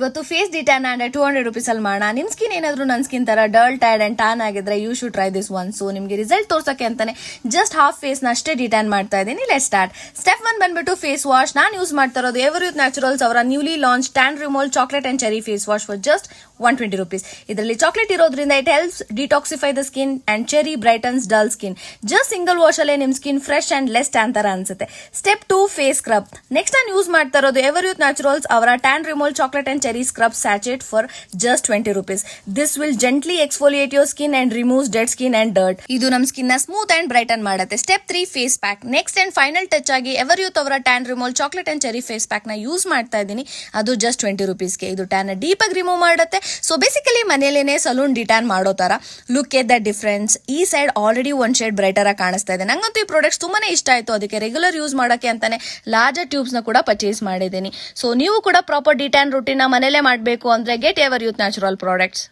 ಇವತ್ತು face de-tan and 200 rupees ಅಲ್ಲಿ ಮಾಡೋಣ. ನಿಮ್ ಸ್ಕಿನ್ ಏನಾದ್ರು ನನ್ನ ಸ್ಕಿನ್ ತರ ಡಲ್ ಟೈರ್ಡ್ ಅಂಡ್ ಟ್ಯಾನ್ ಆಗಿದ್ರೆ you should try this one. So ನಿಮ್ಗೆ ರಿಸಲ್ಟ್ ತೋರ್ಸಕ್ಕೆ ಅಂತಾನೆ ಜಸ್ಟ್ ಹಾಫ್ ಫೇಸ್ ನ ಅಷ್ಟೇ ಡಿಟ್ಯಾನ್ ಮಾಡ್ತಾ ಇದ್ದೀನಿ. Let start. ಸ್ಟೆಪ್ 1 ಬಂದ್ಬಿಟ್ಟು ಫೇಸ್ ವಾಶ್. ನಾನು ಯೂಸ್ ಮಾಡ್ತಾ ಇರೋದು ಎವರ್ಯೂತ್ ನ್ಯಾಚುರಲ್ಸ್ ಅವರ newly launch tan removal chocolate and cherry face wash for just 120 rupees. ಇದರಲ್ಲಿ ಚಾಕ್ಲೇಟ್ ಇರೋದ್ರಿಂದ it helps detoxify the skin and cherry brightens dull skin. Just single wash ಅಲ್ಲೇ ನಿಮ್ skin fresh and less tan ತರ ಅನ್ಸುತ್ತೆ. Step 2 face scrub. Next ನಾನು use ಮಾಡ್ತಾ ಇರೋದು Everyuth naturals ಅವರ tan removal chocolate and cherry scrub sachet for just 20 rupees. This will gently exfoliate your skin and removes dead skin and dirt. ಇದು ನಮ್ skin ನ smooth and brighten ಮಾಡುತ್ತೆ. Step 3 face pack. Next and final touch ಆಗಿ Everyuth ಅವರ tan removal chocolate and cherry face pack ನ use ಮಾಡ್ತಾ ಇದ್ದೀನಿ. ಅದು ಜಸ್ಟ್ 20 rupees ಗೆ. ಇದು ಟ್ಯಾನ್ ಡೀಪ್ ಆಗಿ ರಿಮೂವ್ ಮಾಡುತ್ತೆ. ಸೊ ಬೇಸಿಕಲಿ ಮನೆಯಲ್ಲೇನೆ ಸಲೂನ್ ಡಿಟ್ಯಾನ್ ಮಾಡೋ ತರ. Look at the difference. ಈ ಸೈಡ್ ಆಲ್ರೆಡಿ ಒಂದ್ ಶೇಡ್ ಬ್ರೈಟರ್ ಆಗಿ ಕಾಣಿಸ್ತಾ ಇದೆ. ನಂಗಂತೂ ಈ ಪ್ರಾಡಕ್ಟ್ಸ್ ತುಂಬಾನೇ ಇಷ್ಟ ಆಯ್ತು. ಅದಕ್ಕೆ ರೆಗ್ಯುಲರ್ ಯೂಸ್ ಮಾಡಕ್ಕೆ ಅಂತಾನೆ ಲಾರ್ಜರ್ ಟ್ಯೂಬ್ಸ್ ನ ಕೂಡ ಪರ್ಚೇಸ್ ಮಾಡಿದ್ದೀನಿ. ಸೊ ನೀವು ಕೂಡ ಪ್ರಾಪರ್ ಡಿಟ್ಯಾನ್ ರೂಟೀನ್ ನ ಮನೇಲೆ ಮಾಡಬೇಕು ಅಂದ್ರೆ ಗೆಟ್ ಎವರ್ಯೂತ್ ನ್ಯಾಚುರಲ್ ಪ್ರಾಡಕ್ಟ್ಸ್.